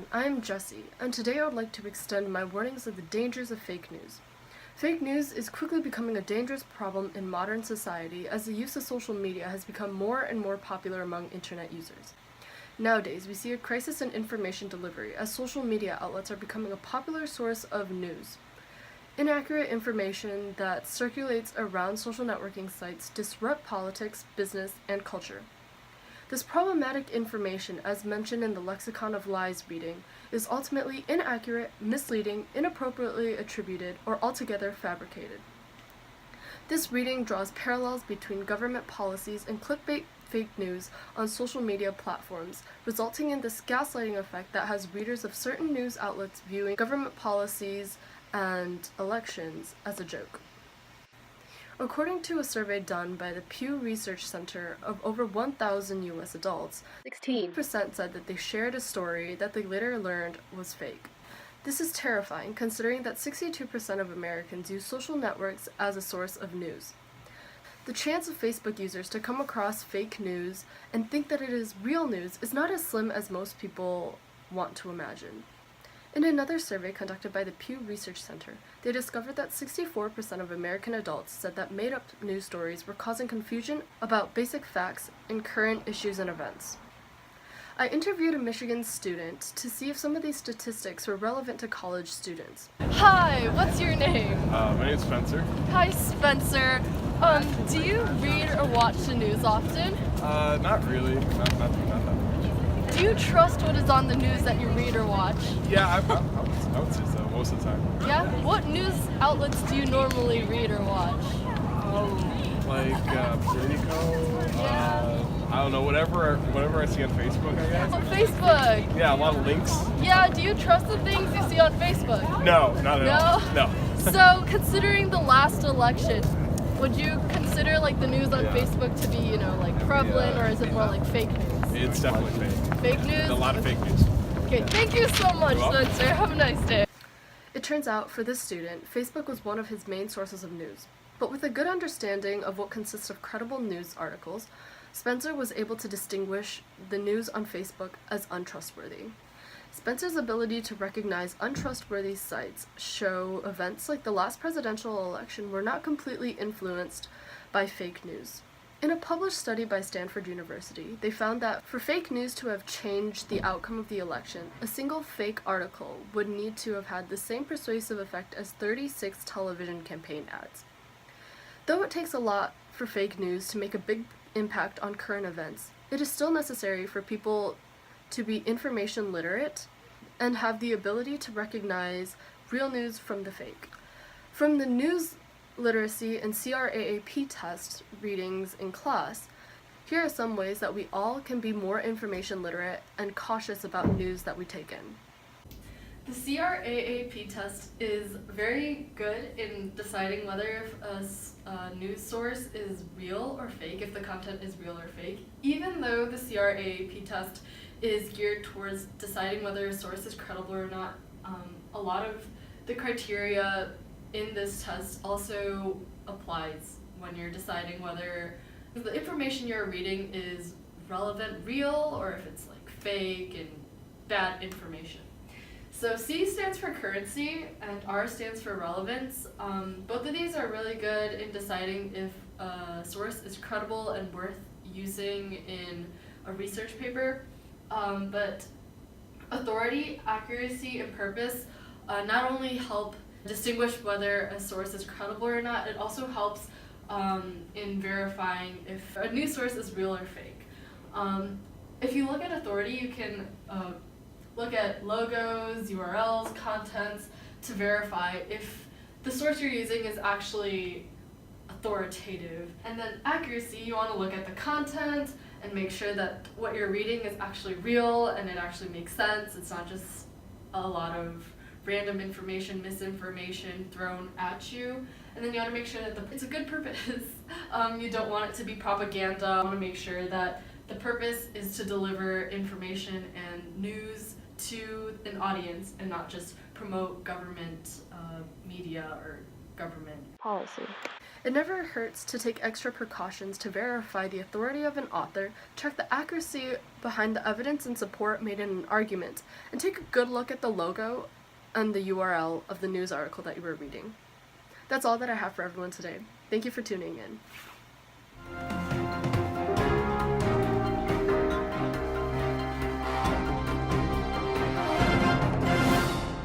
everyone, I'm Jessie, and today I would like to extend my warnings of the dangers of fake news. Fake news is quickly becoming a dangerous problem in modern society as the use of social media has become more and more popular among internet users. Nowadays, we see a crisis in information delivery as social media outlets are becoming a popular source of news. Inaccurate information that circulates around social networking sites disrupt politics, business, and culture. This problematic information, as mentioned in the Lexicon of Lies reading, is ultimately inaccurate, misleading, inappropriately attributed, or altogether fabricated. This reading draws parallels between government policies and clickbait fake news on social media platforms, resulting in this gaslighting effect that has readers of certain news outlets viewing government policies and elections as a joke. According to a survey done by the Pew Research Center of over 1,000 U.S. adults, 16% said that they shared a story that they later learned was fake. This is terrifying, considering that 62% of Americans use social networks as a source of news. The chance of Facebook users to come across fake news and think that it is real news is not as slim as most people want to imagine. In another survey conducted by the Pew Research Center, they discovered that 64% of American adults said that made-up news stories were causing confusion about basic facts in current issues and events. I interviewed a Michigan student to see if some of these statistics were relevant to college students. Hi, what's your name? My name's Spencer. Hi, Spencer. Do you read or watch the news often? Not really. Not that much. Do you trust what is on the news that you read or watch? Yeah, I would say so most of the time. Yeah? What news outlets do you normally read or watch? Like Politico. Yeah. I don't know. Whatever I see on Facebook, I guess. On Facebook? Yeah, a lot of links. Yeah, do you trust the things you see on Facebook? No, not at all. No. So, considering the last election, would you consider like the news on Facebook to be, like prevalent, or is it more like fake news? It's definitely fake. Fake news? A lot of fake news. Okay, thank you so much, You're welcome. Spencer. Have a nice day. It turns out, for this student, Facebook was one of his main sources of news. But with a good understanding of what consists of credible news articles, Spencer was able to distinguish the news on Facebook as untrustworthy. Spencer's ability to recognize untrustworthy sites show events like the last presidential election were not completely influenced by fake news. In a published study by Stanford University, they found that for fake news to have changed the outcome of the election, a single fake article would need to have had the same persuasive effect as 36 television campaign ads. Though it takes a lot for fake news to make a big impact on current events, it is still necessary for people to be information literate and have the ability to recognize real news from the fake. From the news literacy and CRAAP test readings in class, here are some ways that we all can be more information literate and cautious about news that we take in. The CRAAP test is very good in deciding whether a news source is real or fake, if the content is real or fake. Even though the CRAAP test is geared towards deciding whether a source is credible or not, a lot of the criteria in this test also applies when you're deciding whether the information you're reading is relevant, real, or if it's like fake and bad information. So C stands for currency and R stands for relevance. Both of these are really good in deciding if a source is credible and worth using in a research paper. But authority, accuracy, and purpose not only help distinguish whether a source is credible or not, it also helps in verifying if a news source is real or fake. If you look at authority, you can look at logos, URLs, contents to verify if the source you're using is actually authoritative. And then accuracy, you want to look at the content and make sure that what you're reading is actually real and it actually makes sense. It's not just a lot of random information, misinformation thrown at you. And then you want to make sure that it's a good purpose. You don't want it to be propaganda. You want to make sure that the purpose is to deliver information and news to an audience and not just promote government media or government policy. It never hurts to take extra precautions to verify the authority of an author, check the accuracy behind the evidence and support made in an argument, and take a good look at the logo and the URL of the news article that you were reading. That's all that I have for everyone today. Thank you for tuning in.